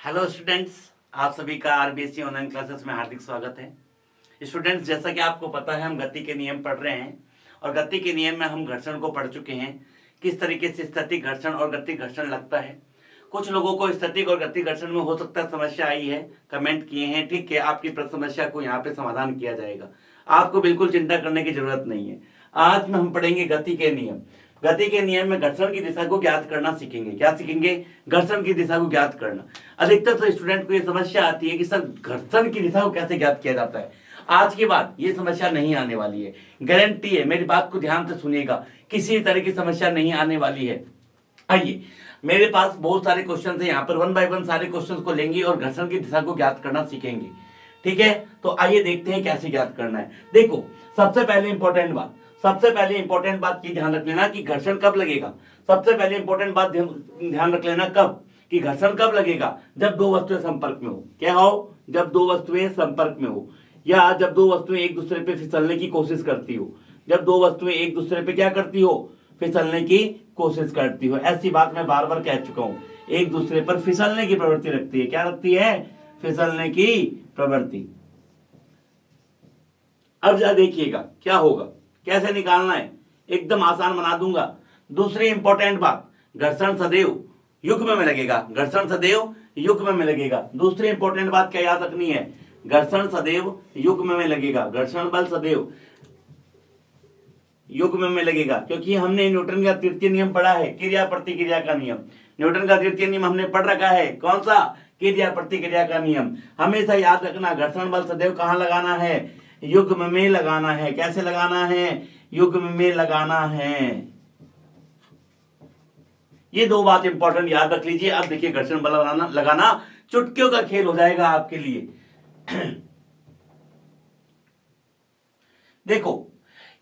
Hello students, आप सभी का आरबीएससी ऑनलाइन क्लासेस में हार्दिक स्वागत है। स्टूडेंट्स, जैसा कि आपको पता है हम गति के नियम पढ़ रहे हैं और गति के नियम में हम घर्षण को पढ़ चुके हैं। किस तरीके से स्थैतिक घर्षण और गति घर्षण लगता है। कुछ लोगों को स्थैतिक और गति घर्षण में हो सकता है समस्या आई है, कमेंट किए हैं। ठीक है, आपकी समस्या को यहाँ पे समाधान किया जाएगा, आपको बिल्कुल चिंता करने की जरूरत नहीं है। आज में हम पढ़ेंगे गति के नियम। गति के नियम में घर्षण की दिशा को ज्ञात करना सीखेंगे। क्या सीखेंगे? घर्षण की दिशा को ज्ञात करना। अधिकतर तो स्टूडेंट को ये समस्या आती है कि सर घर्षण की दिशा को कैसे ज्ञात किया जाता है। आज के बाद ये समस्या नहीं आने वाली है, गारंटी है। मेरी बात को ध्यान से सुनिएगा, किसी तरह की समस्या नहीं आने वाली है। आइए, मेरे पास बहुत सारे क्वेश्चन है, यहाँ पर 1 बाय 1 सारे क्वेश्चन को लेंगे और घर्षण की दिशा को ज्ञात करना सीखेंगे। ठीक है, तो आइए देखते हैं कैसे ज्ञात करना है। देखो, सबसे पहले इंपॉर्टेंट बात की ध्यान रख लेना कि घर्षण कब लगेगा। सबसे पहले इंपॉर्टेंट बात ध्यान रख लेना कब कि घर्षण कब लगेगा, जब दो वस्तुएं संपर्क में हो। क्या हो? जब दो वस्तुएं संपर्क में हो, या जब दो वस्तुएं एक दूसरे पे फिसलने की कोशिश करती हो। जब दो वस्तुएं एक दूसरे पे क्या करती हो? फिसलने की कोशिश करती हो। ऐसी बात मैं बार बार कह चुका हूं, एक दूसरे पर फिसलने की प्रवृत्ति रखती है। क्या रखती है? फिसलने की प्रवृत्ति। अब जरा देखिएगा क्या होगा, कैसे निकालना है, एकदम आसान बना दूंगा। दूसरी इंपॉर्टेंट बात, घर्षण सदैव युग्म में लगेगा। घर्षण सदैव युग्म में लगेगा। दूसरी इंपॉर्टेंट बात क्या याद रखनी है? घर्षण सदैव युग्म में लगेगा। घर्षण बल सदैव युग्म में लगेगा, क्योंकि हमने न्यूटन का तृतीय नियम पढ़ा है, क्रिया प्रतिक्रिया का नियम। न्यूटन का तृतीय नियम हमने पढ़ रखा है। कौन सा? क्रिया प्रतिक्रिया का नियम। हमेशा याद रखना, घर्षण बल सदैव कहां लगाना है? युग्म में लगाना है। कैसे लगाना है? युग्म में लगाना है। ये दो बात इंपॉर्टेंट याद रख लीजिए। अब देखिए, घर्षण बल लगाना चुटकियों का खेल हो जाएगा आपके लिए। देखो,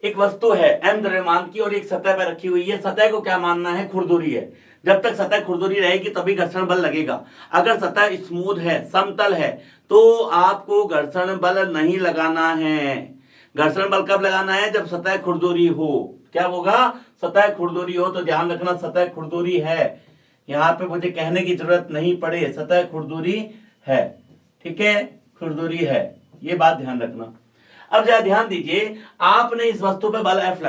एक वस्तु है m द्रव्यमान की और एक सतह पर रखी हुई है। सतह को क्या मानना है? खुरदुरी है। जब तक सतह खुरदुरी रहेगी तभी घर्षण बल लगेगा। अगर सतह स्मूथ है, समतल है, तो आपको घर्षण बल नहीं लगाना है। घर्षण बल कब लगाना है? जब सतह खुरदुरी हो। क्या होगा? सतह खुरदुरी हो। तो ध्यान रखना, सतह खुरदुरी है। यहां पे मुझे कहने की जरूरत नहीं पड़े, सतह खुरदुरी है। ठीक है, खुरदुरी है, ये बात ध्यान रखना। अब जरा ध्यान दीजिए, आपने इस वस्तु पे बल F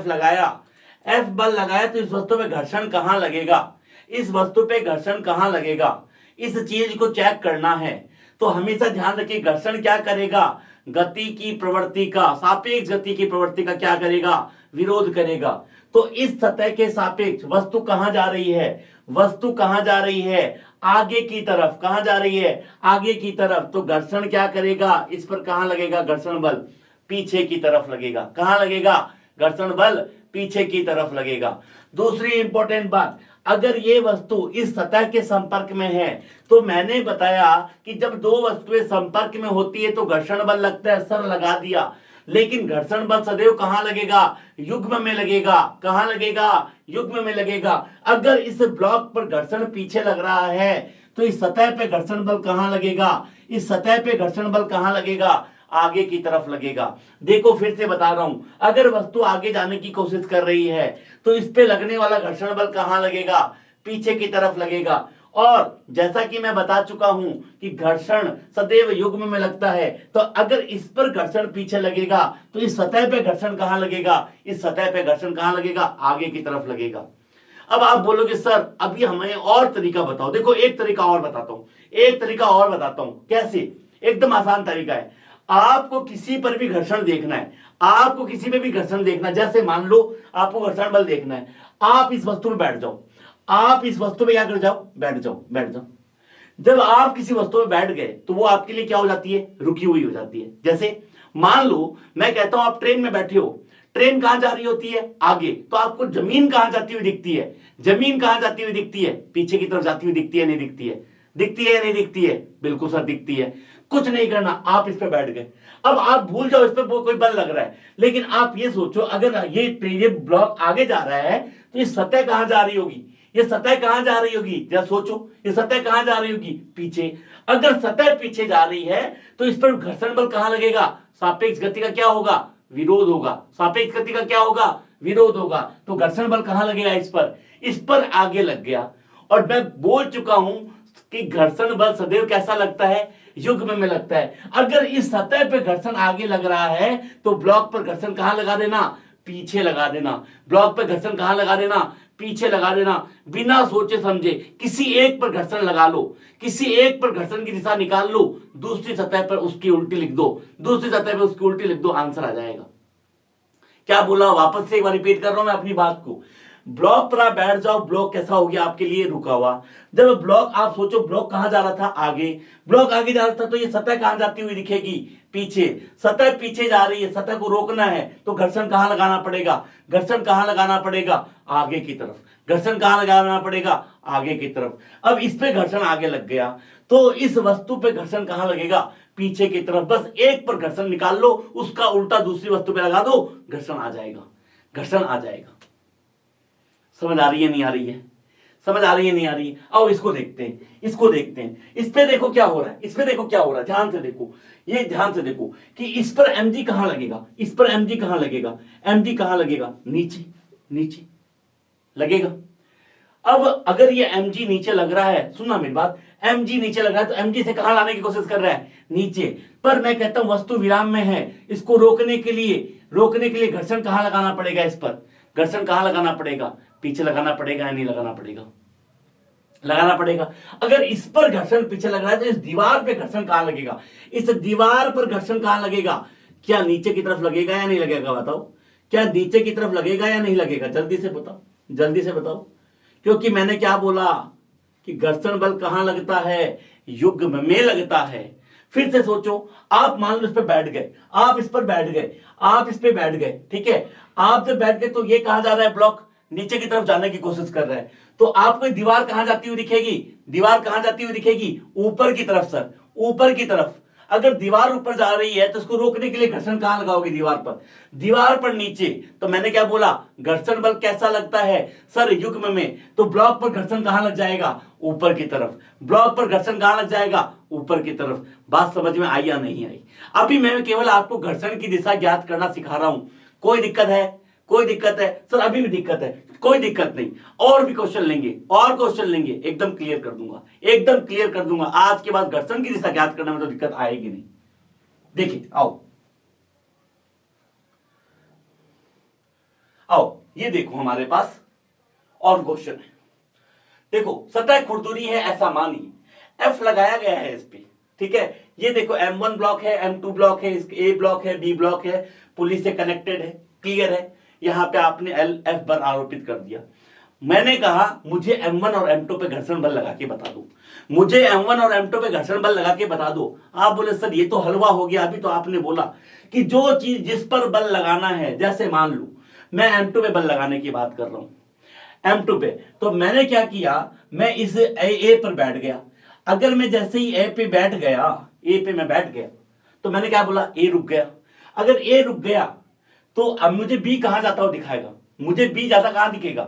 लगाया। F बल लगाया तो इस वस्तु पे घर्षण कहां लगेगा? इस वस्तु पे घर्षण कहां लगेगा? इस चीज को चेक करना है। तो हमेशा ध्यान रखिए, घर्षण क्या करेगा? गति की प्रवृत्ति का, सापेक्ष गति की प्रवृत्ति का क्या करेगा? विरोध करेगा। तो इस सतह के सापेक्ष वस्तु कहां जा रही है? वस्तु कहां जा रही है? आगे की तरफ। कहां जा रही है? आगे की तरफ। तो घर्षण क्या करेगा? इस पर कहां लगेगा घर्षण बल? पीछे की तरफ लगेगा। कहां लगेगा? घर्षण बल पीछे की तरफ लगेगा। दूसरी इंपॉर्टेंट बात, अगर ये वस्तु इस सतह के संपर्क में है, तो मैंने बताया कि जब दो वस्तुएं संपर्क में होती है तो घर्षण बल लगता है। सर लगा दिया, लेकिन घर्षण बल सदैव कहां लगेगा? युग्म में लगेगा। कहां लगेगा? युग्म में लगेगा। अगर इस ब्लॉक पर घर्षण पीछे लग रहा है तो इस सतह पे घर्षण बल कहां लगेगा? इस सतह पे घर्षण बल कहां लगेगा? आगे की तरफ लगेगा। देखो, फिर से बता रहा हूं, अगर वस्तु आगे जाने की कोशिश कर रही है तो इस पे लगने वाला घर्षण बल कहां लगेगा? पीछे की तरफ लगेगा। और जैसा कि मैं बता चुका हूं कि घर्षण सदैव युग्म में लगता है, तो अगर इस पर घर्षण पीछे लगेगा तो इस सतह पे घर्षण कहां लगेगा? इस सतह पे घर्षण कहां लगेगा? आगे की तरफ लगेगा। अब आप बोलोगे सर अभी हमें और तरीका बताओ। देखो, एक तरीका और बताता हूं। कैसे? एकदम आसान तरीका है। आपको किसी पर भी घर्षण देखना है, जैसे मान लो आपको घर्षण बल देखना है। आप इस वस्तु में बैठ जाओ। क्या कर जाओ? बैठ जाओ। जब आप किसी वस्तु में बैठ गए तो वो आपके लिए क्या हो जाती है? रुकी हुई हो जाती है। जैसे मान लो मैं कहता हूं आप ट्रेन में बैठे हो, ट्रेन कहां जा रही होती है? आगे। तो आपको जमीन कहां जाती हुई दिखती है? पीछे की तरफ जाती हुई दिखती है, नहीं दिखती है? बिल्कुल सर दिखती है। कुछ नहीं करना, आप इस पे बैठ गए। अब आप भूल जाओ इस पे कोई बल लग रहा है, लेकिन आप ये सोचो अगर ये ब्लॉक आगे जा रहा है तो ये सतह कहां जा रही होगी? जरा सोचो, ये सतह कहां जा रही होगी? पीछे। अगर सतह पीछे जा रही है तो इस पर घर्षण बल कहां लगेगा? सापेक्ष गति का क्या होगा? विरोध होगा। तो घर्षण बल कहां लगेगा? इस पर आगे लग गया। और मैं बोल चुका हूं कि घर्षण बल सदैव कैसा लगता है, युग्म में लगता है। अगर इस सतह पे घर्षण आगे लग रहा है तो ब्लॉक पर घर्षण कहां लगा देना, पीछे लगा देना। ब्लॉक पर घर्षण कहां लगा देना, पीछे लगा देना। बिना सोचे समझे किसी एक पर घर्षण लगा लो, किसी एक पर घर्षण की दिशा निकाल लो, दूसरी सतह पर उसकी उल्टी लिख दो, दूसरी सतह पर उसकी उल्टी लिख दो, आंसर आ जाएगा। क्या बोला, वापस से एक बार रिपीट कर रहा हूं मैं अपनी बात को। ब्लॉक पर आप बैठ जाओ, ब्लॉक कैसा हो गया आपके लिए, रुका हुआ। जब ब्लॉक, आप सोचो ब्लॉक कहां जा रहा था, आगे। ब्लॉक आगे जा रहा था तो ये सतह कहां जाती हुई दिखेगी, पीछे। सतह पीछे जा रही है, सतह को रोकना है तो घर्षण कहां लगाना पड़ेगा, घर्षण कहां लगाना पड़ेगा, आगे की तरफ। घर्षण कहां लगाना पड़ेगा, आगे की तरफ। अब इस पे घर्षण आगे लग गया तो इस वस्तु पे घर्षण कहां लगेगा, पीछे की तरफ। बस एक पर घर्षण निकाल लो, उसका उल्टा दूसरी वस्तु पे लगा दो, घर्षण आ जाएगा, घर्षण आ जाएगा। समझ आ रही है नहीं आ रही है, समझ आ रही है नहीं आ रही है। आओ इसको देखते हैं, इसको देखते हैं। इस पे देखो क्या हो रहा है, इस पे देखो क्या हो रहा है, ध्यान से देखो, ये ध्यान से देखो कि इस पर mg कहां लगेगा, इस पर mg कहां लगेगा, mg कहां लगेगा, नीचे, नीचे लगेगा। अब अगर ये mg नीचे लग रहा है, सुनना मेरी बात, mg नीचे लग रहा है तो mg से कहां लाने की कोशिश कर रहा है, नीचे। पर मैं कहता हूं वस्तु विराम में है, इसको रोकने के लिए घर्षण कहां लगाना पड़ेगा, इस पर घर्षण कहां लगाना पड़ेगा, पीछे लगाना पड़ेगा या नहीं लगाना पड़ेगा, लगाना पड़ेगा। अगर इस पर घर्षण पीछे लग रहा है तो इस दीवार पे घर्षण कहां लगेगा, इस दीवार पर घर्षण कहां लगेगा, क्या नीचे की तरफ लगेगा या नहीं लगेगा, बताओ, क्या नीचे की तरफ लगेगा या नहीं लगेगा, जल्दी से बताओ, जल्दी से बताओ। क्योंकि मैंने क्या बोला कि घर्षण बल कहां लगता है, युग्म में लगता है। फिर से सोचो, आप मान लो इस पर बैठ गए, आप इस पर बैठ गए, आप इस पे बैठ गए, ठीक है। आप जब बैठ गए तो ये कहां जा रहा है, ब्लॉक नीचे की तरफ जाने की कोशिश कर रहा है, तो आपको दीवार कहां जाती हुई दिखेगी, दीवार कहां जाती हुई दिखेगी, ऊपर की तरफ सर, ऊपर की तरफ। अगर दीवार ऊपर जा रही है तो उसको रोकने के लिए घर्षण कहां लगाओगे, दीवार पर, दीवार पर नीचे। तो मैंने क्या बोला, घर्षण बल कैसा लगता है सर, युग्म में। तो ब्लॉक पर घर्षण कहां लग जाएगा, ऊपर की तरफ। ब्लॉक पर घर्षण कहां लग जाएगा, ऊपर की तरफ। बात समझ में आई या नहीं आई? अभी मैं केवल आपको घर्षण की दिशा ज्ञात करना सिखा रहा हूं। कोई दिक्कत है, कोई दिक्कत है सर? अभी भी दिक्कत है, कोई दिक्कत नहीं, और भी क्वेश्चन लेंगे, और क्वेश्चन लेंगे, एकदम क्लियर कर दूंगा, एकदम क्लियर कर दूंगा। आज के बाद घर्षण की दिशा ज्ञात करने में तो दिक्कत आएगी नहीं। देखिए, आओ आओ, ये देखो हमारे पास और क्वेश्चन है। देखो, सतह खुरदुरी है ऐसा मानिए, एफ लगाया गया है इस पे, ठीक है। ये देखो M1 ब्लॉक है, M2 ब्लॉक है, ए ब्लॉक है, बी ब्लॉक है, पुलिस से कनेक्टेड है, क्लियर है। यहां पे आपने एफ बल आरोपित कर दिया। मैंने कहा मुझे M1 और M2 पे घर्षण बल लगा के बता दो, मुझे M1 और M2 पे घर्षण बल लगा के बता दो। आप बोले सर ये तो हलवा हो गया, अभी तो आपने बोला कि जो चीज जिस पर बल लगाना है, जैसे मान लो मैं M2 पे बल लगाने की बात कर रहा हूं, M2 पे, तो मैंने क्या किया, मैं इस ए पर बैठ गया। अगर मैं जैसे ही ए पे बैठ गया, ए पे मैं बैठ गया, तो मैंने क्या बोला, ए रुक गया। अगर ए रुक गया तो अब मुझे बी कहां जाता हुआ दिखाएगा, मुझे बी जाता कहां दिखेगा,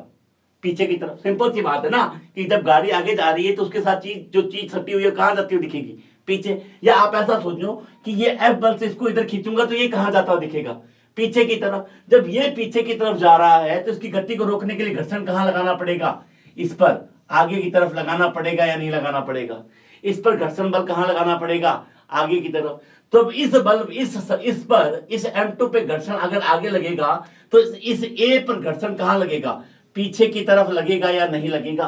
पीछे की तरफ। सिंपल सी बात है ना कि जब गाड़ी आगे जा रही है तो उसके साथ चीज, जो चीज सटी हुई है कहां जाती हुई दिखेगी, पीछे। या आप ऐसा सोचो कि ये एफ बल से इसको इधर खींचूंगा तो ये कहां जाता हुआ दिखेगा, पीछे की तरफ। जब ये पीछे की तरफ जा रहा है तो इसकी गति को रोकने के लिए घर्षण कहां लगाना पड़ेगा, इस पर आगे की तरफ लगाना पड़ेगा या नहीं लगाना पड़ेगा, इस पर घर्षण बल कहां लगाना पड़ेगा, आगे की तरफ। तो इस बल, इस पर, इस M2 पे घर्षण अगर आगे लगेगा तो इस A पर घर्षण कहां लगेगा, पीछे की तरफ लगेगा या नहीं लगेगा।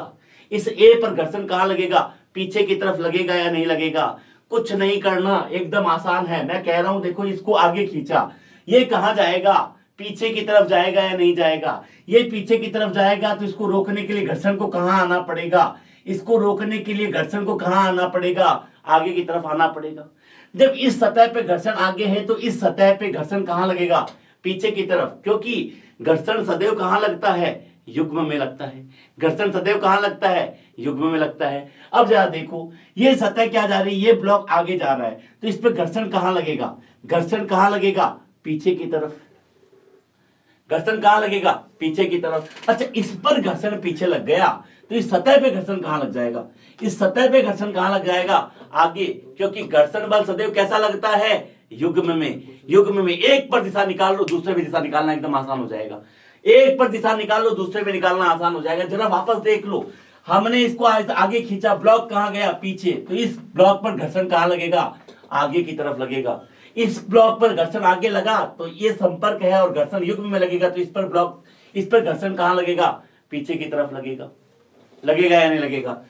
इस A पर घर्षण कहां लगेगा, पीछे की तरफ लगेगा या नहीं लगेगा। कुछ नहीं करना, एकदम आसान है। मैं कह रहा हूं देखो, इसको आगे खींचा, ये कहां जाएगा, पीछे की तरफ जाएगा या नहीं जाएगा। ये पीछे की तरफ जाएगा तो इसको रोकने के लिए घर्षण को कहां आना पड़ेगा, इसको रोकने के लिए घर्षण को कहां आना पड़ेगा, आगे की तरफ आना पड़ेगा। जब इस सतह पे घर्षण आगे है तो इस सतह पे घर्षण कहां लगेगा, पीछे की तरफ। क्योंकि घर्षण सदैव कहां लगता है, युग्म में लगता है। घर्षण सदैव कहां लगता है, युग्म में लगता है। अब जरा देखो, ये सतह क्या जा रही है, ये ब्लॉक आगे जा रहा है तो इस पे घर्षण कहां लगेगा, घर्षण कहां लगेगा, पीछे की तरफ। घर्षण कहां लगेगा, पीछे की तरफ। अच्छा, इस पर घर्षण पीछे लग गया तो इस सतह पे घर्षण कहां लग जाएगा, इस सतह पे घर्षण कहां लग जाएगा, आगे। क्योंकि घर्षण बल सदैव कैसा लगता है, युग्म में। युग्म में एक पर दिशा निकाल लो, दूसरे में दिशा निकालना एकदम आसान हो जाएगा। एक पर दिशा निकाल लो, दूसरे में निकालना आसान हो जाएगा। जरा वापस देख लो, हमने इसको आगे खींचा, ब्लॉक कहां गया, पीछे, तो इस ब्लॉक पर घर्षण कहां लगेगा, आगे की तरफ लगेगा। इस ब्लॉक पर घर्षण आगे लगा तो ये संपर्क है और घर्षण युग्म में लगेगा, तो इस पर घर्षण कहां लगेगा, पीछे की तरफ लगेगा। लगेगा या नहीं लगेगा?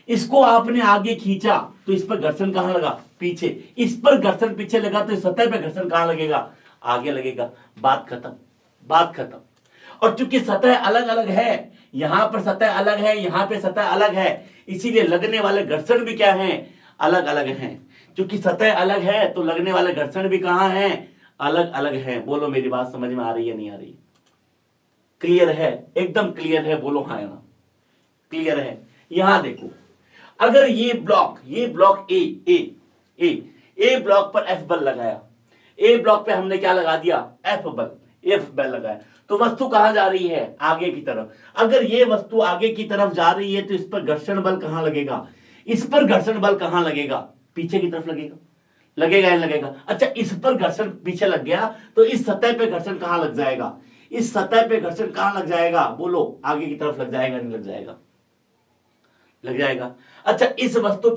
इसको आपने आगे खींचा तो इस पर घर्षण कहां लगा, पीछे। इस पर घर्षण पीछे लगा तो इस सतह पे घर्षण कहां लगेगा, आगे लगेगा। बात खत्म, बात खत्म। और चूंकि सतह अलग अलग है, यहां पर सतह अलग है, यहां पे सतह अलग है, इसीलिए लगने वाले घर्षण भी क्या हैं, अलग अलग हैं। क्योंकि सतह अलग है तो लगने वाले घर्षण भी कहां हैं, अलग अलग हैं। बोलो मेरी बात समझ में आ रही है नहीं आ रही? क्लियर है? एकदम क्लियर है, बोलो हाँ या ना? क्लियर है? यहां देखो, अगर ये ब्लॉक ए ब्लॉक पर एफ बल लगाया, ए ब्लॉक पे हमने क्या लगा दिया, एफ बल लगाया, तो वस्तु कहां जा रही है, आगे की तरफ। अगर ये वस्तु आगे की तरफ जा रही है तो इस पर घर्षण बल कहां लगेगा, इस पर घर्षण बल कहां लगेगा, पीछे की तरफ लगेगा। लगेगा या लगेगा? अच्छा, इस पर घर्षण पीछे लग गया तो इस सतह पे घर्षण कहां लग जाएगा, इस सतह पे घर्षण कहां लग जाएगा, बोलो, आगे की तरफ लग जाएगा नहीं लग जाएगा? लग जाएगा। अच्छा, इस वस्तु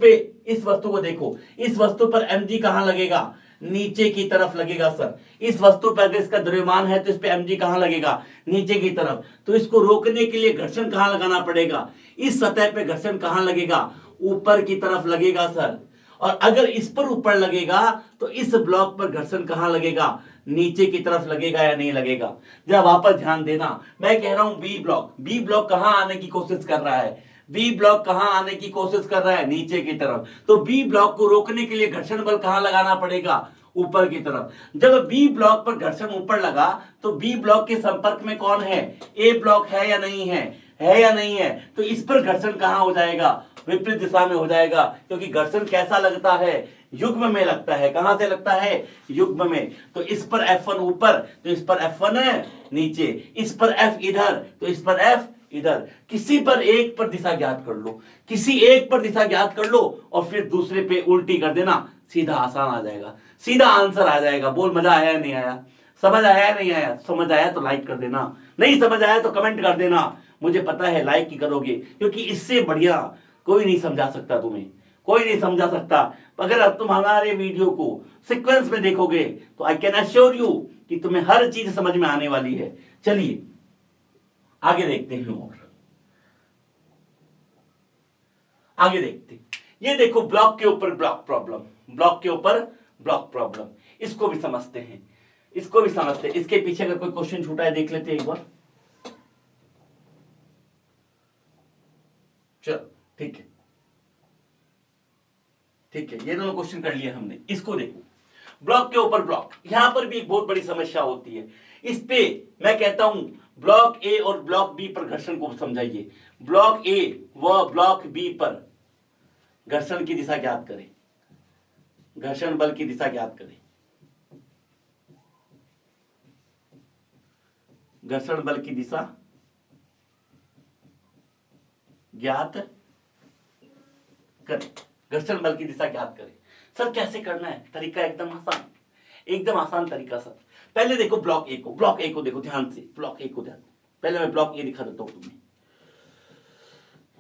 को देखो, इस वस्तु पर mg कहां लगेगा, नीचे की तरफ लगेगा सर। इस वस्तु पर अगर इसका द्रव्यमान है तो इस पे mg कहां लगेगा, नीचे की तरफ। तो इसको रोकने के लिए घर्षण कहां लगाना पड़ेगा, इस सतह पे घर्षण कहां लगेगा, ऊपर की तरफ लगेगा सर। और अगर इस पर ऊपर लगेगा तो इस ब्लॉक पर घर्षण कहां लगेगा, नीचे की तरफ लगेगा या नहीं लगेगा? जरा वापस ध्यान देना, मैं कह रहा हूं बी ब्लॉक कहां आने की कोशिश कर रहा है, बी ब्लॉक कहां आने की कोशिश कर रहा है, नीचे की तरफ। तो बी ब्लॉक को रोकने के लिए घर्षण बल कहां लगाना पड़ेगा, ऊपर की तरफ। जब बी ब्लॉक पर घर्षण ऊपर लगा तो बी ब्लॉक के संपर्क में कौन है, ए ब्लॉक है या नहीं है, या नहीं है? तो इस पर घर्षण कहां हो जाएगा, विपरीत दिशा में हो जाएगा, क्योंकि घर्षण कैसा लगता है, युग्म में लगता है। कहां से लगता है, युग्म में। तो इस पर F1 ऊपर तो इस पर F1 है नीचे, इस पर F इधर तो इस पर F इधर। किसी पर एक पर दिशा ज्ञात कर लो, किसी एक पर दिशा ज्ञात कर लो और फिर दूसरे पे उल्टी कर देना, सीधा आसान आ जाएगा, सीधा आंसर आ जाएगा। बोल, मजा आया नहीं आया, समझ आया नहीं आया? समझ आया तो लाइक कर देना, नहीं समझ आया तो कमेंट कर देना। मुझे पता है लाइक ही करोगे, क्योंकि इससे बढ़िया कोई नहीं समझा सकता तुम्हें, कोई नहीं समझा सकता। अगर अब तुम हमारे वीडियो को सीक्वेंस में देखोगे तो आई कैन अश्योर यू कि तुम्हें हर चीज समझ में आने वाली है। चलिए आगे देखते हैं, और आगे देखते हैं। ये देखो, ब्लॉक के ऊपर ब्लॉक प्रॉब्लम, ब्लॉक के ऊपर ब्लॉक प्रॉब्लम, इसको भी समझते हैं, इसको भी समझते हैं। इसके पीछे अगर कोई क्वेश्चन छूटा है देख लेते हैं एक बार। चलो ठीक है, ठीक है, ये दोनों क्वेश्चन कर लिए हमने। इसको देखो, ब्लॉक के ऊपर ब्लॉक, यहां पर भी एक बहुत बड़ी समस्या होती है। इस पे मैं कहता हूं ब्लॉक ए और ब्लॉक बी पर घर्षण को समझाइए। ब्लॉक ए व ब्लॉक बी पर घर्षण की दिशा ज्ञात करें, घर्षण बल की दिशा ज्ञात करें, घर्षण बल की दिशा ज्ञात करें, घर्षण बल की दिशा ज्ञात करें। सर कैसे करना है? तरीका एकदम आसान, एकदम आसान तरीका सर। पहले देखो ब्लॉक ए को देखो ध्यान से, ब्लॉक ए को ध्यान। पहले मैं ब्लॉक ए दिखा देता हूं तुम्हें,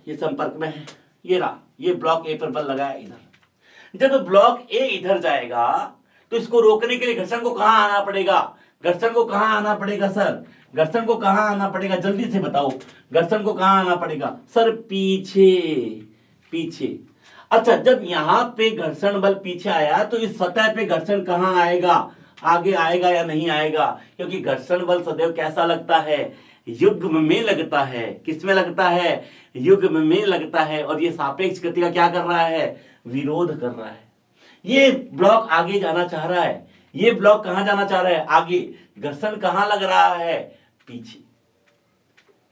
ये संपर्क में है, ये रहा, ये ब्लॉक ए पर बल लगाया इधर। जब ब्लॉक ए इधर जाएगा तो इसको रोकने के लिए घर्षण को कहां आना पड़ेगा, घर्षण को कहां आना पड़ेगा सर, घर्षण को कहां आना पड़ेगा, जल्दी से बताओ, घर्षण को कहां आना पड़ेगा सर, पीछे, पीछे। अच्छा, जब यहां पे घर्षण बल पीछे आया तो इस सतह पे घर्षण कहां आएगा, आगे आएगा या नहीं आएगा? क्योंकि घर्षण बल सदैव कैसा लगता है, युग्म में लगता है। किस में लगता है, युग्म में लगता है। और ये सापेक्ष गति का क्या कर रहा है, विरोध कर रहा है। ये ब्लॉक आगे जाना चाह रहा है, ये ब्लॉक कहां जाना चाह रहा है, आगे। घर्षण कहां लग रहा है, पीछे,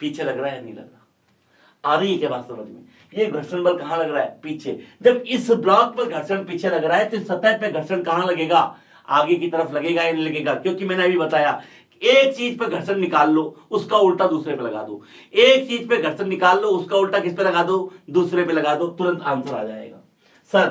पीछे लग रहा है, नहीं लग रहा? आ रही है क्या बात समझ में? ये घर्षण बल कहां लग रहा है, पीछे। जब इस ब्लॉक पर घर्षण पीछे लग रहा है तो इस सतह पे घर्षण कहां लगेगा, आगे की तरफ लगेगा या नहीं लगेगा? क्योंकि मैंने अभी बताया, एक चीज पे घर्षण निकाल लो, उसका उल्टा दूसरे पे लगा दो, एक चीज पे घर्षण निकाल लो, उसका उल्टा किस पे लगा दो, दूसरे पे लगा दो, तुरंत आंसर आ जाएगा। सर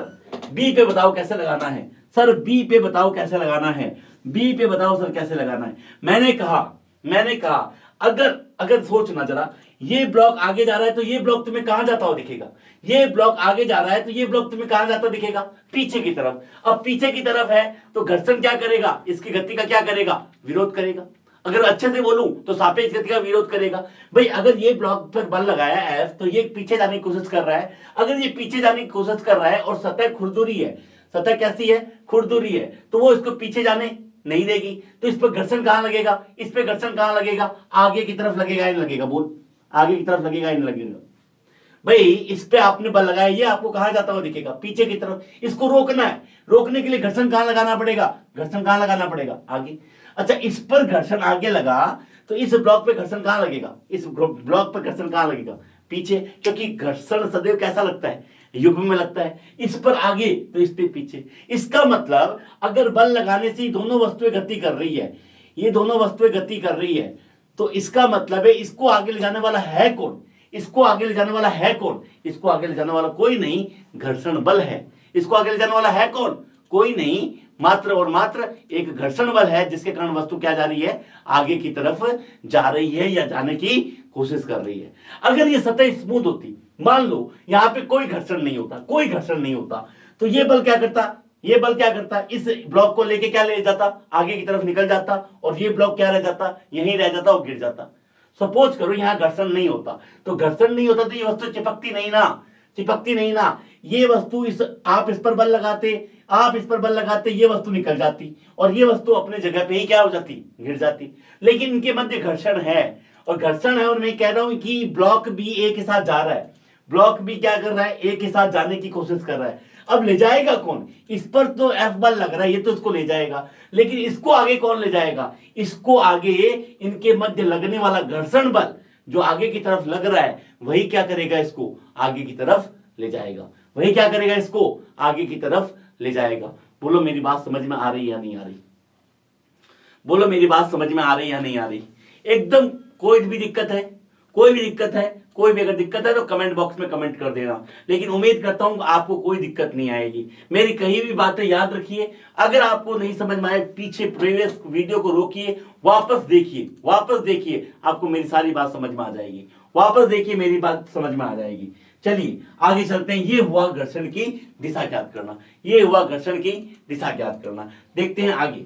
बी पे बताओ कैसे लगाना है, सर बी पे बताओ कैसे लगाना है, बी पे बताओ सर कैसे लगाना है। मैंने कहा अगर सोचना जरा, ये ब्लॉक आगे जा रहा है तो ये ब्लॉक तुम्हें कहां जाता हुआ दिखेगा, ये ब्लॉक आगे जा रहा है तो ये ब्लॉक तुम्हें कहां जाता हुआ दिखेगा, पीछे की तरफ। अब पीछे की तरफ है तो घर्षण क्या करेगा, इसकी गति का क्या करेगा, विरोध करेगा। अगर अच्छे से बोलूं तो सापेक्ष गति का विरोध करेगा। भाई अगर ये ब्लॉक पर बल लगाया एफ तो ये पीछे जाने की कोशिश कर रहा है, अगर ये पीछे जाने की कोशिश कर रहा है और सतह खुरदुरी है, सतह कैसी है, खुरदुरी है, तो वो इसको पीछे जाने नहीं देगी। तो इस पर घर्षण कहां लगेगा, इस पे घर्षण कहां लगेगा, आगे की तरफ लगेगा, इन लगेगा, बोल आगे की तरफ लगेगा, इन लगेगा। भाई इस पे आपने बल लगाया, ये आपको कहां जाता हुआ दिखेगा, पीछे की तरफ। इसको रोकना है, रोकने के लिए घर्षण कहां लगाना पड़ेगा, घर्षण कहां लगाना पड़ेगा, आगे। अच्छा इस पर घर्षण आगे लगा तो इस ब्लॉक पे घर्षण कहां लगेगा, इस ब्लॉक पर घर्षण कहां लगेगा, पीछे, क्योंकि घर्षण सदैव कैसा लगता है, युग्म में लगता है। इस पर आगे तो इस पे पीछे। इसका मतलब अगर बल लगाने से दोनों वस्तुएं गति कर रही है, ये दोनों वस्तुएं गति कर रही है, तो इसका मतलब है इसको आगे ले जाने वाला है कौन, इसको आगे ले जाने वाला है कौन, इसको आगे ले जाने वाला कोई नहीं, घर्षण बल है। इसको आगे ले जाने वाला है कौन, कोई नहीं, मात्र और मात्र एक घर्षण बल है, जिसके कारण वस्तु क्या जा रही है, आगे की तरफ जा रही है या जाने की कोशिश कर रही है। अगर ये सतह स्मूथ होती, मान लो यहां पे कोई घर्षण नहीं होता, कोई घर्षण नहीं होता, तो ये बल क्या करता, ये बल क्या करता, इस ब्लॉक को लेके क्या ले जाता, आगे की तरफ निकल जाता, और ये ब्लॉक क्या रह जाता, यहीं रह जाता और गिर जाता। सपोज करो यहां घर्षण नहीं होता, तो घर्षण नहीं होता तो ये वस्तु चिपकती नहीं ना, चिपकती नहीं ना। ये वस्तु इस, आप इस पर बल लगाते, आप इस पर बल लगाते, ये वस्तु निकल जाती और ये वस्तु अपने जगह पे ही क्या हो जाती, गिर जाती। लेकिन इनके मध्य घर्षण है, और घर्षण है, और मैं कह रहा हूं कि ब्लॉक भी ए के साथ जा रहा है, ब्लॉक भी क्या कर रहा है, ए के साथ जाने की कोशिश कर रहा है। अब ले जाएगा कौन, इस पर तो एफ बल लग रहा है, ये तो इसको ले जाएगा, लेकिन इसको आगे कौन ले जाएगा, इसको आगे इनके मध्य लगने वाला घर्षण बल जो आगे की तरफ लग रहा है, वही क्या करेगा, इसको आगे की तरफ ले जाएगा, वही क्या करेगा, इसको आगे की तरफ ले जाएगा। बोलो मेरी बात समझ में आ रही या नहीं आ रही, बोलो मेरी बात समझ में आ रही या नहीं आ रही। एकदम कोई भी दिक्कत है, कोई भी दिक्कत है, कोई भी अगर दिक्कत है तो कमेंट बॉक्स में कमेंट कर देना, लेकिन उम्मीद करता हूं आपको कोई दिक्कत नहीं आएगी। मेरी कही भी बातें याद रखिए, अगर आपको नहीं समझ में आए पीछे प्रीवियस वीडियो को रोकिए, वापस देखिए, वापस देखिए, आपको मेरी सारी बात समझ में आ जाएगी, वापस देखिए मेरी बात समझ में आ जाएगी। चलिए आगे चलते हैं। ये हुआ घर्षण की दिशा ज्ञात करना, ये हुआ घर्षण की दिशा ज्ञात करना। देखते हैं आगे।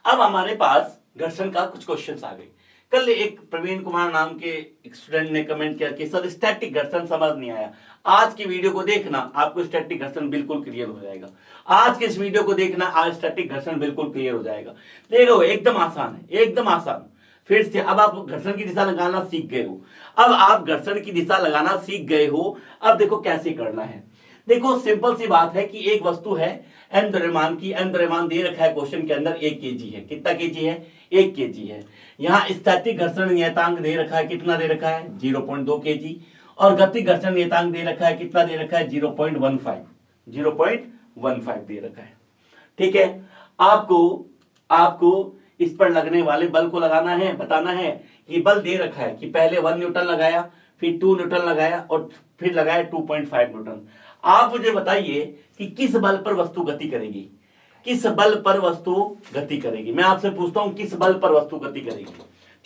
अब हमारे पास घर्षण का कुछ क्वेश्चंस आ गए। कल एक प्रवीण कुमार नाम के एक स्टूडेंट ने कमेंट किया कि सर स्टैटिक घर्षण समझ नहीं आया। आज की वीडियो को देखना, आपको स्टैटिक घर्षण बिल्कुल क्लियर हो जाएगा। आज के इस वीडियो को देखना, आज स्टैटिक घर्षण बिल्कुल क्लियर हो जाएगा। देखो एकदम आसान है, एकदम आसान। फिर से अब आप घर्षण की दिशा लगाना सीख गए हो, अब आप घर्षण की दिशा लगाना सीख गए हो। अब देखो कैसे करना है। देखो सिंपल सी बात है कि एक वस्तु है एम द्रव्यमान की, एम द्रव्यमान दे रखा है क्वेश्चन के अंदर 1 kg है। कितना kg है, 1 kg है। यहाँ स्थैतिक घर्षण नियतांक दे रखा है, कितना दे रखा है 0.2 kg, और गतिक घर्षण नियतांक दे रखा है, कितना दे रखा है 0.15 दे रखा है। ठीक है, आपको इस पर लगने वाले बल को लगाना है, बताना है कि बल दे रखा है कि पहले 1 न्यूटन लगाया, फिर 2 न्यूटन लगाया और फिर लगाया 2.5 न्यूटन। आप मुझे बताइए कि किस बल पर वस्तु गति करेगी, किस बल पर वस्तु गति करेगी। मैं आपसे पूछता हूं किस बल पर वस्तु गति करेगी।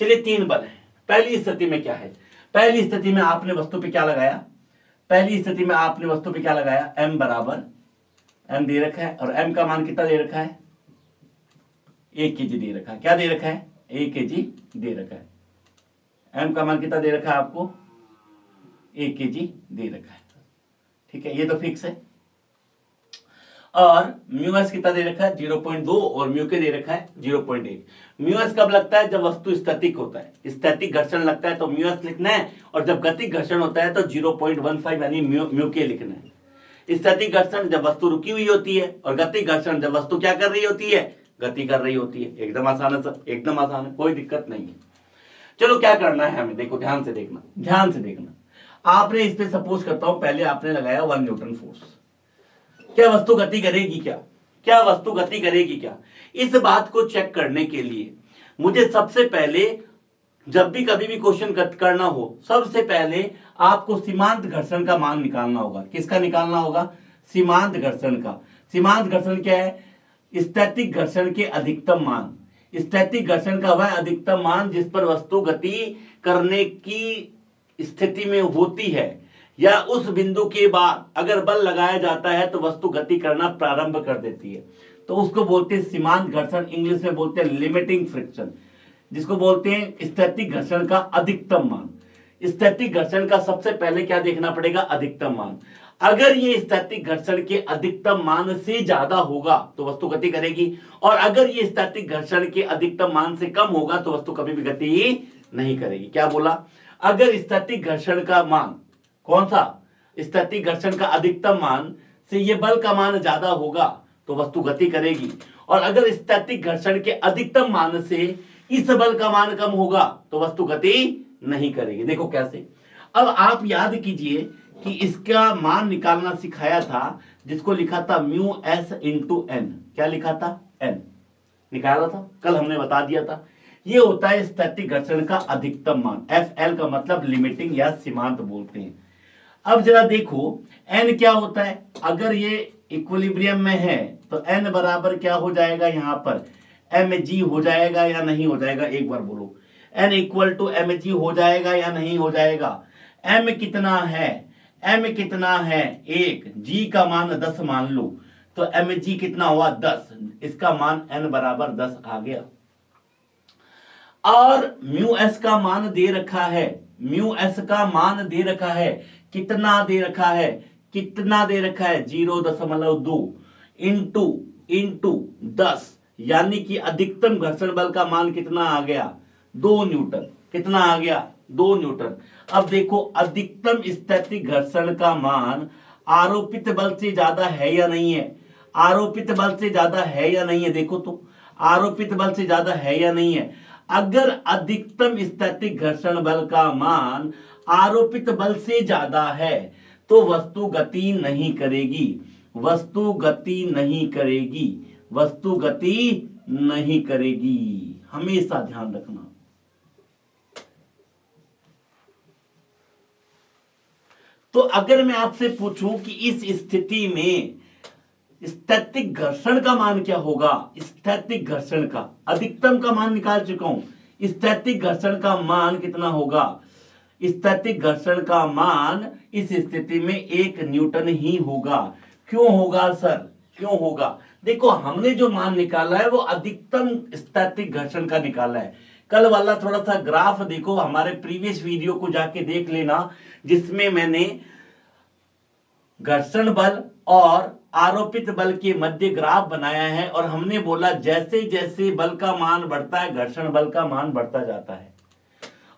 चलिए 3 बल है। पहली स्थिति में क्या है, पहली स्थिति में आपने वस्तु पे क्या लगाया, पहली स्थिति में आपने वस्तु पे क्या लगाया, m बराबर m दे रखा है, और m का मान कितना दे रखा है 1 kg दे रखा है। क्या दे रखा है 1 kg दे रखा है। m का मान कितना दे रखा है आपको 1 kg दे रखा है। ठीक है, ये तो फिक्स है। और म्यू एस कितना दे रखा है 0.2, और म्यू के दे रखा है 0.1। म्यू एस कब लगता है, जब वस्तु स्थैतिक होता है, स्थैतिक घर्षण लगता है तो म्यू एस लिखना है, और जब गतिक घर्षण होता है तो 0.15 यानी म्यू के लिखना है। स्थैतिक घर्षण जब वस्तु रुकी हुई होती है, और गतिक घर्षण जब वस्तु क्या कर रही होती है, गति कर रही होती है। एकदम आसान है सर, एकदम आसान है, कोई दिक्कत नहीं है। चलो क्या करना है हमें, देखो ध्यान से देखना, ध्यान से देखना। आपने इस पे सपोज करता हूं पहले आपने लगाया 1 न्यूटन फोर्स। क्या वस्तु गति करेगी, क्या वस्तु गति करेगी क्या? इस बात को चेक करने के लिए मुझे सबसे पहले, जब भी कभी भी क्वेश्चन करना हो, सबसे पहले आपको सीमांत घर्षण का मान निकालना होगा। किसका निकालना होगा, सीमांत घर्षण का। सीमांत घर्षण क्या है, स्थैतिक घर्षण के अधिकतम मान, स्थैतिक घर्षण का वह अधिकतम मान जिस पर वस्तु गति करने की स्थिति में होती है या उस बिंदु के बाद अगर बल लगाया जाता है तो वस्तु गति करना प्रारंभ कर देती है, तो उसको बोलते हैं सीमांत घर्षण, इंग्लिश में बोलते हैं लिमिटिंग फ्रिक्शन, जिसको बोलते हैं स्थैतिक घर्षण का अधिकतम मान। स्थैतिक घर्षण का सबसे पहले क्या देखना पड़ेगा? अधिकतम मान। अगर ये स्थैतिक घर्षण के अधिकतम मान से ज्यादा होगा तो वस्तु गति करेगी, और अगर ये स्थैतिक घर्षण के अधिकतम मान से कम होगा तो वस्तु कभी भी गति नहीं करेगी। क्या बोला? अगर स्थैतिक घर्षण का मान, कौन सा? स्थैतिक घर्षण का अधिकतम मान से ये बल का मान ज्यादा होगा तो वस्तु गति करेगी, और अगर स्थैतिक घर्षण के अधिकतम मान से इस बल का मान कम होगा तो वस्तु गति नहीं करेगी। देखो कैसे। अब आप याद कीजिए कि इसका मान निकालना सिखाया था, जिसको लिखा था म्यू एस इंटू एन। क्या लिखा था? एन निकाला था, कल हमने बता दिया था। ये होता है स्थैतिक घर्षण का अधिकतम मान। एफ एल का मतलब लिमिटिंग या सीमांत बोलते हैं। अब जरा देखो एन क्या होता है। अगर ये इक्विलिब्रियम में है तो एन बराबर क्या हो जाएगा? यहाँ पर एम जी हो जाएगा या नहीं हो जाएगा? एक बार बोलो। N equal to M G हो जाएगा या नहीं हो जाएगा? एम कितना है? एम कितना है? 1। जी का मान 10 मान लो, तो एम जी कितना हुआ? 10। इसका मान एन बराबर 10 आ गया। और म्यू एस का मान दे रखा है। म्यू एस का मान दे रखा है। कितना दे रखा है? कितना दे रखा है? 0.2 इंटू 10, यानी कि अधिकतम घर्षण बल का मान कितना आ गया? 2 न्यूटन। कितना आ गया? 2 न्यूटन। अब देखो अधिकतम स्थैतिक घर्षण का मान आरोपित बल से ज्यादा है या नहीं है? आरोपित बल से ज्यादा है या नहीं है? देखो तो, आरोपित बल से ज्यादा है या नहीं है? अगर अधिकतम स्थैतिक घर्षण बल का मान आरोपित बल से ज्यादा है तो वस्तु गति नहीं करेगी। वस्तु गति नहीं करेगी। वस्तु गति नहीं करेगी। हमेशा ध्यान रखना। तो अगर मैं आपसे पूछूं कि इस स्थिति में स्थैतिक घर्षण का मान क्या होगा? स्थैतिक घर्षण का अधिकतम का मान निकाल चुका हूं। स्थैतिक घर्षण का मान कितना होगा? स्थैतिक घर्षण का मान इस स्थिति में 1 न्यूटन ही होगा। क्यों होगा सर? क्यों होगा? देखो हमने जो मान निकाला है वो अधिकतम स्थैतिक घर्षण का निकाला है। कल वाला थोड़ा सा ग्राफ देखो, हमारे प्रीवियस वीडियो को जाके देख लेना, जिसमें मैंने घर्षण बल और आरोपित बल के मध्य ग्राफ बनाया है, और हमने बोला जैसे जैसे बल का मान बढ़ता है घर्षण बल का मान बढ़ता जाता है,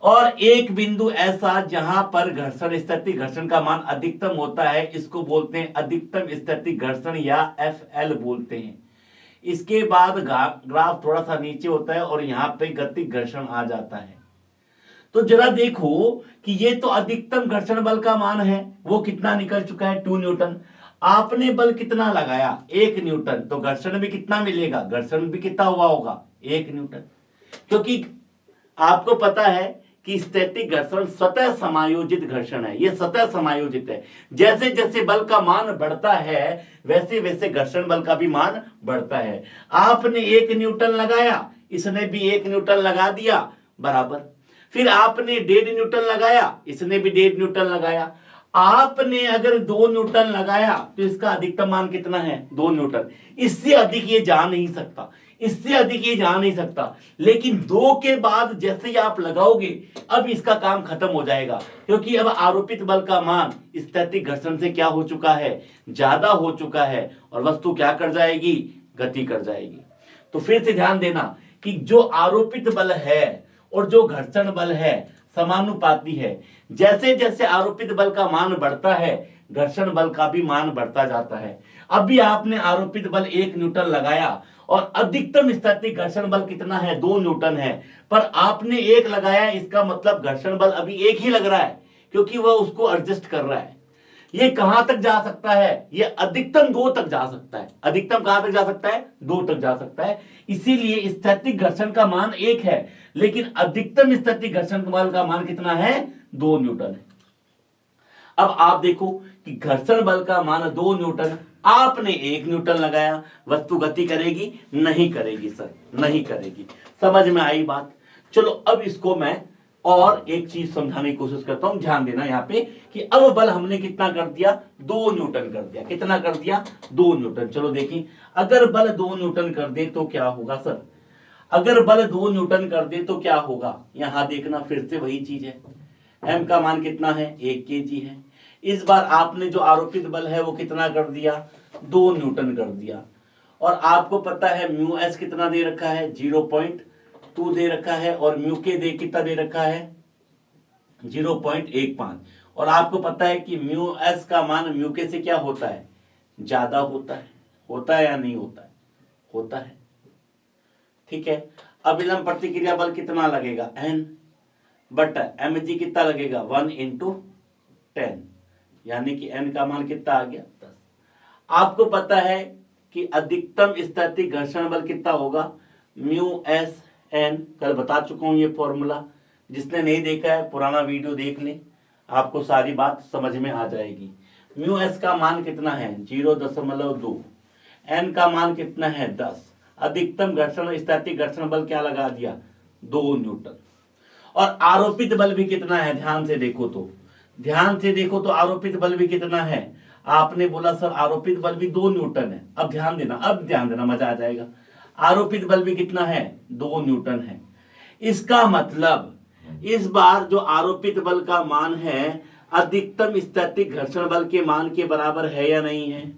और एक बिंदु ऐसा जहां पर घर्षण स्थैतिक घर्षण का मान अधिकतम होता है, इसको बोलते हैं अधिकतम स्थैतिक घर्षण या एफएल बोलते हैं। इसके बाद ग्राफ थोड़ा सा नीचे होता है और यहाँ पे गतिक घर्षण आ जाता है। तो जरा देखो कि ये तो अधिकतम घर्षण बल का मान है, वो कितना निकल चुका है? 2 न्यूटन। आपने बल कितना लगाया? 1 न्यूटन। तो घर्षण भी कितना मिलेगा? घर्षण भी कितना हुआ होगा? 1 न्यूटन। क्योंकि आपको पता है कि स्थैतिक घर्षण स्वतः समायोजित घर्षण है। ये स्वतः समायोजित है। जैसे जैसे बल का मान बढ़ता है वैसे वैसे घर्षण बल का भी मान बढ़ता है। आपने 1 न्यूटन लगाया, इसने भी 1 न्यूटन लगा दिया, बराबर। फिर आपने 1.5 न्यूटन लगाया, इसने भी 1.5 न्यूटन लगाया। आपने अगर 2 न्यूटन लगाया तो इसका अधिकतम मान कितना है? 2 न्यूटन। इससे अधिक ये जा नहीं सकता, इससे अधिक ये जा नहीं सकता। लेकिन 2 के बाद जैसे ही आप लगाओगे अब इसका काम खत्म हो जाएगा, क्योंकि अब आरोपित बल का मान स्थैतिक घर्षण से क्या हो चुका है? ज्यादा हो चुका है, और वस्तु क्या कर जाएगी? गति कर जाएगी। तो फिर से ध्यान देना कि जो आरोपित बल है और जो घर्षण बल है समानुपाती है। जैसे जैसे आरोपित बल का मान बढ़ता है घर्षण बल का भी मान बढ़ता जाता है। अभी आपने आरोपित बल 1 न्यूटन लगाया और अधिकतम स्थैतिक घर्षण बल कितना है? 2 न्यूटन है, पर आपने 1 लगाया, इसका मतलब घर्षण बल अभी 1 ही लग रहा है, क्योंकि वह उसको एडजस्ट कर रहा है। ये कहां तक जा सकता है? ये अधिकतम 2 तक जा सकता है। अधिकतम कहां तक जा सकता है? 2 तक जा सकता है। इसीलिए स्थैतिक घर्षण का मान 1 है, लेकिन अधिकतम स्थैतिक घर्षण बल का मान कितना है? 2 न्यूटन है। अब आप देखो कि घर्षण बल का मान 2 न्यूटन, आपने 1 न्यूटन लगाया, वस्तु गति करेगी? नहीं करेगी सर, नहीं करेगी। समझ में आई बात? चलो अब इसको मैं और एक चीज समझाने की कोशिश करता हूं, ध्यान देना यहाँ पे कि अब बल हमने कितना कर दिया? 2 न्यूटन कर दिया। कितना कर दिया? 2 न्यूटन। चलो देखिए, अगर बल 2 न्यूटन कर दे तो क्या होगा सर? अगर बल 2 न्यूटन कर दे तो क्या होगा? यहां देखना, फिर से वही चीज है। m का मान कितना है? 1 kg है। इस बार आपने जो आरोपित बल है वो कितना कर दिया? 2 न्यूटन कर दिया। और आपको पता है म्यू एस कितना दे रखा है? 0.2 दे रखा है, और म्यू के दे कितना दे रखा है? 0.15। और आपको पता है कि म्यू एस का मान म्यू के से क्या होता है? ज्यादा होता है। होता है या नहीं होता है? होता है। ठीक है, अभिलंब प्रतिक्रिया बल कितना लगेगा? n बट mg कितना लगेगा? 1 × 10, यानी कि n का मान कितना आ गया? 10। आपको पता है कि अधिकतम स्थैतिक घर्षण बल कितना होगा? म्यू एस एन, कल बता चुका हूं ये फॉर्मूला। जिसने नहीं देखा है पुराना वीडियो देख लें, आपको सारी बात समझ में आ जाएगी। म्यू एस का मान कितना है? 0.2। एन का मान कितना है? 10। अधिकतम घर्षण स्थैतिक घर्षण बल क्या लगा दिया? 2 न्यूटन। और आरोपित बल भी कितना है? ध्यान से देखो तो, ध्यान से देखो तो आरोपित बल भी कितना है? आपने बोला सर आरोपित बल भी 2 न्यूटन है। अब ध्यान देना, अब ध्यान देना, मजा आ जाएगा। आरोपित बल भी कितना है? 2 न्यूटन है। इसका मतलब इस बार जो आरोपित बल का मान है अधिकतम स्थैतिक घर्षण बल के मान के बराबर है या नहीं है?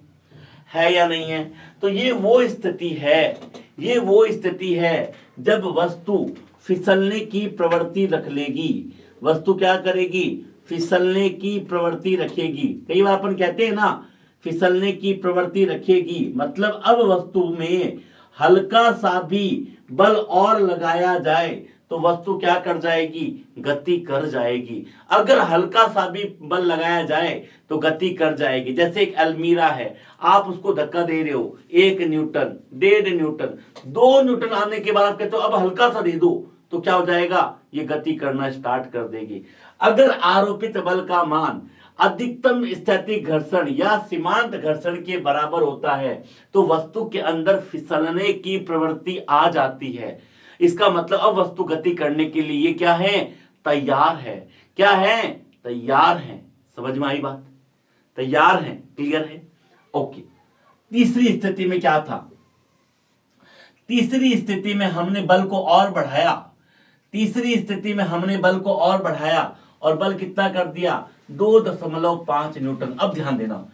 है या नहीं है? तो ये वो स्थिति है, ये वो स्थिति है जब वस्तु फिसलने की प्रवृत्ति रख लेगी। वस्तु क्या करेगी? फिसलने की प्रवृत्ति रखेगी। कई बार अपन कहते हैं ना, फिसलने की प्रवृत्ति रखेगी, मतलब अब वस्तु में हल्का सा भी बल और लगाया जाए तो वस्तु क्या कर जाएगी? गति कर जाएगी। अगर हल्का सा भी बल लगाया जाए तो गति कर जाएगी। जैसे एक अलमीरा है, आप उसको धक्का दे रहे हो, 1 न्यूटन, 1.5 न्यूटन, 2 न्यूटन आने के बाद आप कहते हो अब हल्का सा दे दो, तो क्या हो जाएगा? ये गति करना स्टार्ट कर देगी। अगर आरोपित बल का मान अधिकतम स्थैतिक घर्षण या सीमांत घर्षण के बराबर होता है तो वस्तु के अंदर फिसलने की प्रवृत्ति आ जाती है। इसका मतलब अब वस्तु गति करने के लिए क्या है? तैयार है। क्या है? तैयार है। समझ में आई बात? तैयार है, क्लियर है? ओके। तीसरी स्थिति में क्या था? तीसरी स्थिति में हमने बल को और बढ़ाया। तीसरी स्थिति में हमने बल को और बढ़ाया और बल कितना कर दिया? 2.5 न्यूटन। अब ध्यान देना,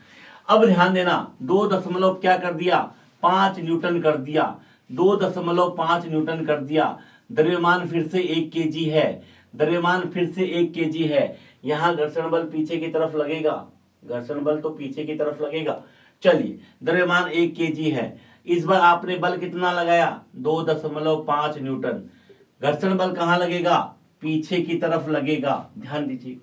अब ध्यान देना, 2 क्या कर दिया? 5 न्यूटन कर दिया। 2.5 न्यूटन कर दिया। द्रव्यमान फिर से 1 kg है। द्रव्यमान फिर से 1 kg है। यहां घर्षण बल पीछे की तरफ लगेगा। घर्षण बल तो पीछे की तरफ लगेगा। चलिए, द्रव्यमान 1 kg है। इस बार आपने बल कितना लगाया? 2.5 न्यूटन। घर्षण बल कहां लगेगा? पीछे की तरफ लगेगा। ध्यान दीजिए,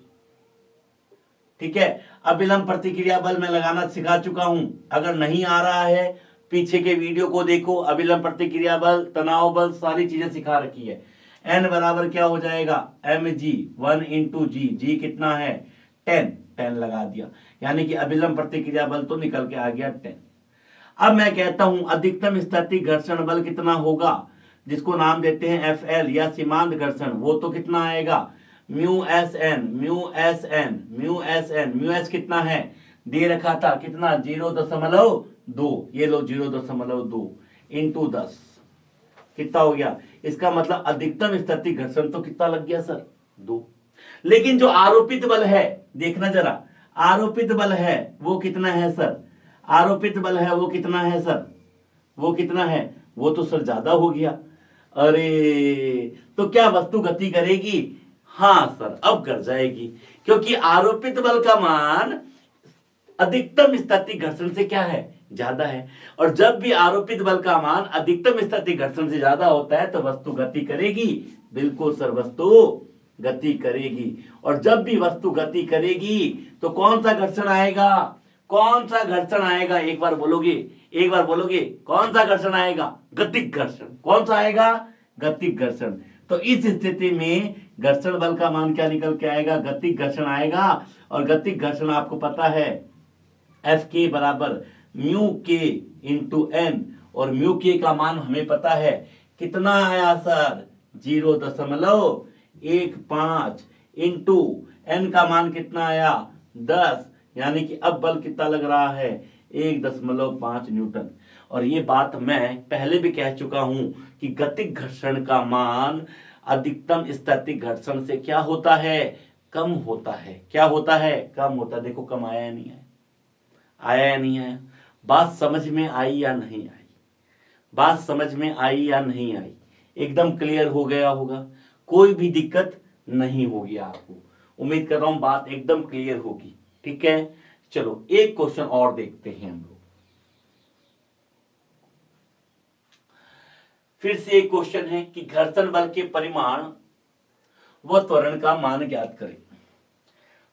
ठीक है। अभिलंब प्रतिक्रिया बल मैं लगाना सिखा चुका हूं। अगर नहीं आ रहा है पीछे के वीडियो को देखो। अभिलंब प्रतिक्रिया बल, तनाव बल, सारी चीजें सिखा रखी है। n बराबर क्या हो जाएगा? mg 1 × g। g कितना है? 10 लगा दिया, यानी कि अभिलंब प्रतिक्रिया बल तो निकल के आ गया 10। अब मैं कहता हूं अधिकतम स्थैतिक घर्षण बल कितना होगा, जिसको नाम देते हैं FL या सीमांत घर्षण, वो तो कितना आएगा? Mu S N, mu S N, mu S N. Mu S कितना है? दे रखा था कितना? 0.2। ये लो 0.2 × 10 कितना हो गया? इसका मतलब अधिकतम स्थैतिक घर्षण तो कितना लग गया सर? 2। लेकिन जो आरोपित बल है, देखना जरा, आरोपित बल है वो कितना है सर? आरोपित बल है वो कितना है सर? वो कितना है? वो तो सर ज्यादा हो गया। अरे, तो क्या वस्तु गति करेगी? हाँ सर, अब कर जाएगी, क्योंकि आरोपित बल का मान अधिकतम स्थैतिक घर्षण से क्या है? ज्यादा है। और जब भी आरोपित बल का मान अधिकतम स्थैतिक घर्षण से ज्यादा होता है तो वस्तु गति करेगी। बिल्कुल सर, वस्तु गति करेगी। और जब भी वस्तु गति करेगी तो कौन सा घर्षण आएगा? कौन सा घर्षण आएगा? एक बार बोलोगे, एक बार बोलोगे, कौन सा घर्षण आएगा? गतिक घर्षण। कौन सा आएगा? गतिक घर्षण। तो इस स्थिति में घर्षण बल का मान क्या निकल के आएगा? गतिक घर्षण आएगा। और गतिक घर्षण आपको पता है F के बराबर म्यू के इंटू एन, और म्यू के का मान हमें पता है कितना आया सर, 0.15 इंटू एन का मान कितना आया 10, यानी कि अब बल कितना लग रहा है 1.5 न्यूटन। और ये बात मैं पहले भी कह चुका हूं कि गतिक घर्षण का मान अधिकतम स्थैतिक घर्षण से क्या होता है, कम होता है। क्या होता है, कम होता है। देखो कम आया या नहीं आया, आया या नहीं आया। बात समझ में आई या नहीं आई, बात समझ में आई या नहीं आई, एकदम क्लियर हो गया होगा, कोई भी दिक्कत नहीं होगी आपको। उम्मीद कर रहा हूं बात एकदम क्लियर होगी। ठीक है, चलो एक क्वेश्चन और देखते हैं हम लोग। फिर से एक क्वेश्चन है कि घर्षण बल के परिमाण व त्वरण का मान ज्ञात करें।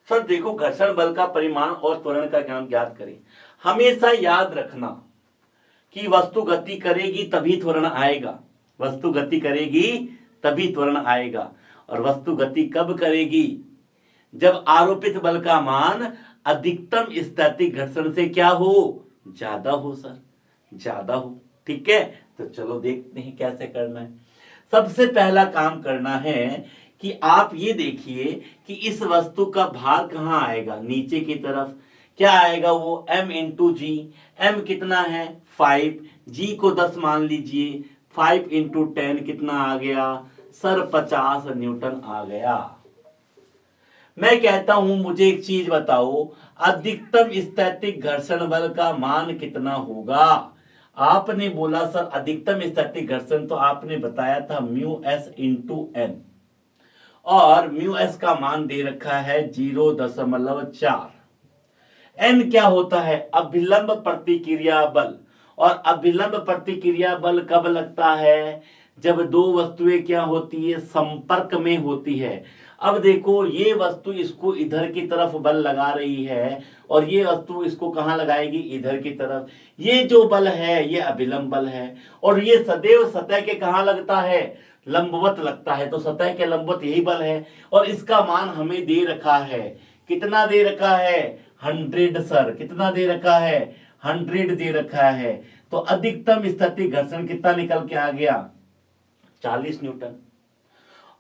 सर देखो, घर्षण बल का परिमाण और त्वरण का ज्ञात करें। हमेशा याद रखना कि वस्तु गति करेगी तभी त्वरण आएगा, वस्तु गति करेगी तभी त्वरण आएगा। और वस्तु गति कब करेगी, जब आरोपित बल का मान अधिकतम स्थैतिक घर्षण से क्या हो, ज्यादा हो सर, ज्यादा हो। ठीक है, तो चलो देखते हैं कैसे करना है। सबसे पहला काम करना है कि आप ये देखिए कि इस वस्तु का भार कहां आएगा, नीचे की तरफ। क्या आएगा वो m इंटू जी। m कितना है 5, g को 10 मान लीजिए, 5 इंटू 10 कितना आ गया सर 50 न्यूटन आ गया। मैं कहता हूं मुझे एक चीज बताओ, अधिकतम स्थैतिक घर्षण बल का मान कितना होगा। आपने बोला सर अधिकतम स्थैतिक घर्षण, तो आपने बताया था म्यू एस इंटू एन, और म्यू एस का मान दे रखा है 0.4। एन क्या होता है, अभिलंब प्रतिक्रिया बल। और अभिलंब प्रतिक्रिया बल कब लगता है, जब दो वस्तुएं क्या होती है, संपर्क में होती है। अब देखो ये वस्तु इसको इधर की तरफ बल लगा रही है, और ये वस्तु इसको कहां लगाएगी, इधर की तरफ। ये जो बल है ये अभिलंब बल है, और ये सदैव सतह के कहां लगता है, लंबवत लगता है। तो सतह के लंबवत यही बल है, और इसका मान हमें दे रखा है, कितना दे रखा है 100 सर, कितना दे रखा है 100 दे रखा है। तो अधिकतम स्थैतिक घर्षण कितना निकल के आ गया 40 न्यूटन।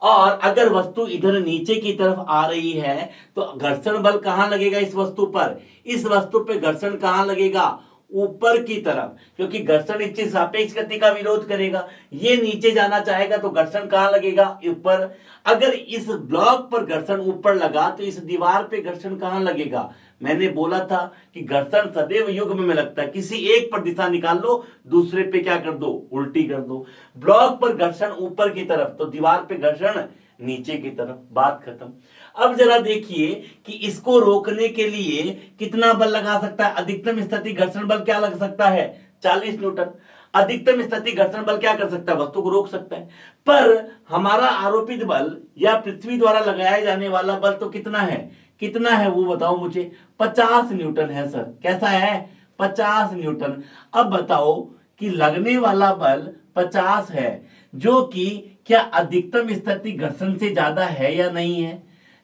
और अगर वस्तु इधर नीचे की तरफ आ रही है तो घर्षण बल कहां लगेगा इस वस्तु पर, इस वस्तु पे घर्षण कहां लगेगा, ऊपर की तरफ, क्योंकि घर्षण इच्छित सापेक्ष गति का विरोध करेगा। ये नीचे जाना चाहेगा तो घर्षण कहां लगेगा, ऊपर। अगर इस ब्लॉक पर घर्षण ऊपर लगा तो इस दीवार पे घर्षण कहां लगेगा। मैंने बोला था कि घर्षण सदैव युग्म में लगता है, किसी एक पर दिशा निकाल लो, दूसरे पे क्या कर दो, उल्टी कर दो। ब्लॉक पर घर्षण ऊपर की तरफ तो दीवार पे घर्षण नीचे की तरफ, बात खत्म। अब जरा देखिए कि इसको रोकने के लिए कितना बल लगा सकता है, अधिकतम स्थैतिक घर्षण बल क्या लग सकता है 40 न्यूटन। अधिकतम स्थैतिक घर्षण बल क्या कर सकता है, वस्तु को रोक सकता है। पर हमारा आरोपित बल या पृथ्वी द्वारा लगाया जाने वाला बल तो कितना है, कितना है वो बताओ मुझे, 50 न्यूटन है सर। कैसा है 50 न्यूटन। अब बताओ कि लगने वाला बल 50 है, जो कि क्या अधिकतम स्थैतिक घर्षण से ज्यादा है या नहीं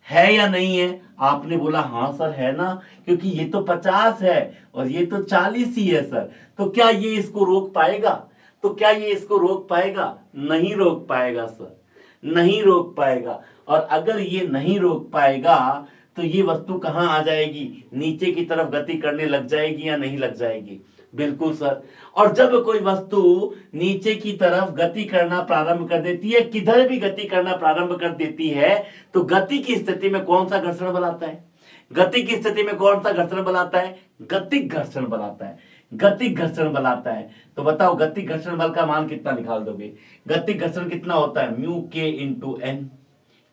है या नहीं है। आपने बोला हाँ सर है ना, क्योंकि ये तो 50 है और ये तो 40 ही है सर। तो क्या ये इसको रोक पाएगा, तो क्या ये इसको रोक पाएगा, नहीं रोक पाएगा सर, नहीं रोक पाएगा। और अगर ये नहीं रोक पाएगा तो ये वस्तु कहां आ जाएगी, नीचे की तरफ गति करने लग जाएगी या नहीं लग जाएगी। बिल्कुल सर। और जब कोई वस्तु नीचे की तरफ गति करना प्रारंभ कर देती है, किधर भी गति करना प्रारंभ कर देती है, तो गति की स्थिति में कौन सा घर्षण बल आता है, गति की स्थिति में कौन सा घर्षण बल आता है, गतिक घर्षण बल आता है, गतिक घर्षण बल आता है। तो बताओ गतिक घर्षण बल का मान कितना निकाल दोगे, गतिक घर्षण कितना होता है म्यू के इंटू एन।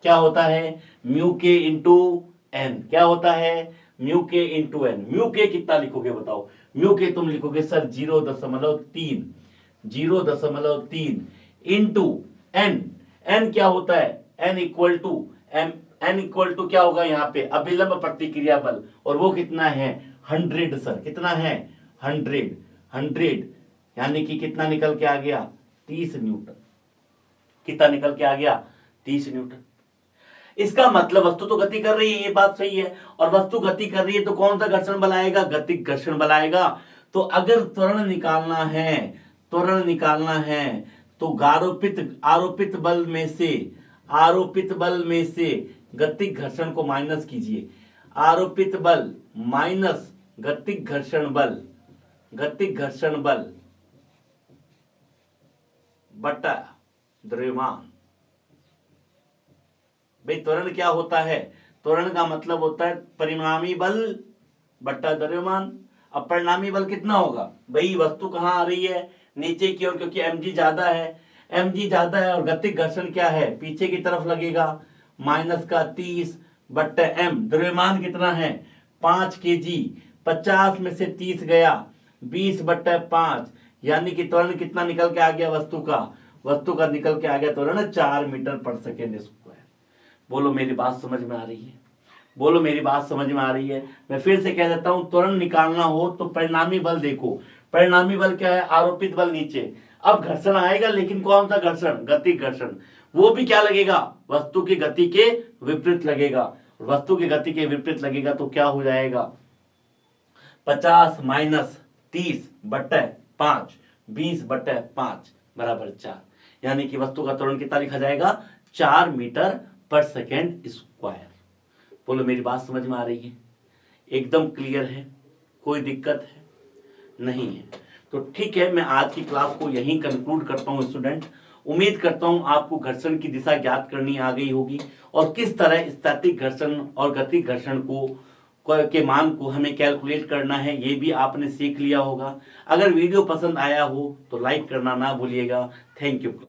क्या होता है म्यू के इंटू एन, क्या होता है म्यू के इंटू एन। म्यू के कितना लिखोगे बताओ, म्यू के तुम लिखोगे सर 0.3, 0.3 इंटू एन। एन क्या होता है, N equal to N equal to क्या होगा यहाँ पे अभिलंब प्रतिक्रिया बल, और वो कितना है 100 सर। कितना है 100 यानी कि कितना निकल के आ गया 30 न्यूटन। कितना निकल के आ गया 30 न्यूटन। इसका मतलब वस्तु तो गति कर रही है, ये बात सही है, और वस्तु गति कर रही है तो कौन सा घर्षण बल आएगा, गतिक घर्षण बल आएगा। तो अगर त्वरण निकालना है तो आरोपित बल में से गतिक घर्षण को माइनस कीजिए। आरोपित बल माइनस गतिक घर्षण बल बटा द्रव्यमान। भाई त्वरण क्या होता है? त्वरण का मतलब होता है परिणामी बल बटा द्रव्यमान। अब परिणामी बल कितना होगा? भाई वस्तु कहाँ आ रही है? नीचे की ओर, क्योंकि mg ज्यादा है और गतिक घर्षण क्या है? पीछे की तरफ लगेगा। माइनस का 30 बट्टा m। द्रव्यमान कितना है? 5 kg। 50 में से 30 गया, 20 बट्टा 5, यानी कि त्वरण कितना निकल के आ गया? वस्तु का निकल के आ गया त्वरण 4 मीटर पर सेकेंड स्क्वायर। बोलो मेरी बात समझ में आ रही है? मैं फिर से कह देता हूं, त्वरण निकालना हो तो परिणामी बल देखो। परिणामी बल क्या है? आरोपित बल नीचे। अब घर्षण आएगा, लेकिन कौन सा घर्षण? गतिक घर्षण। वो भी क्या लगेगा? वस्तु की गति के विपरीत लगेगा। तो क्या हो जाएगा? 50 माइनस 30 बट्टा 5, 20 बट्टा 5 बराबर 4, यानी कि वस्तु का त्वरण कितना लिखा जाएगा? 4 मीटर पर सेकेंड स्क्वायर। बोलो मेरी बात समझ में आ रही है? एकदम क्लियर है? कोई दिक्कत है? नहीं है? तो ठीक है, मैं आज की क्लास को यहीं कंक्लूड करता हूं स्टूडेंट। उम्मीद करता हूं आपको घर्षण की दिशा ज्ञात करनी आ गई होगी और किस तरह स्थैतिक घर्षण और गतिक घर्षण के मान को हमें कैलकुलेट करना है ये भी आपने सीख लिया होगा। अगर वीडियो पसंद आया हो तो लाइक करना ना भूलिएगा। Thank you.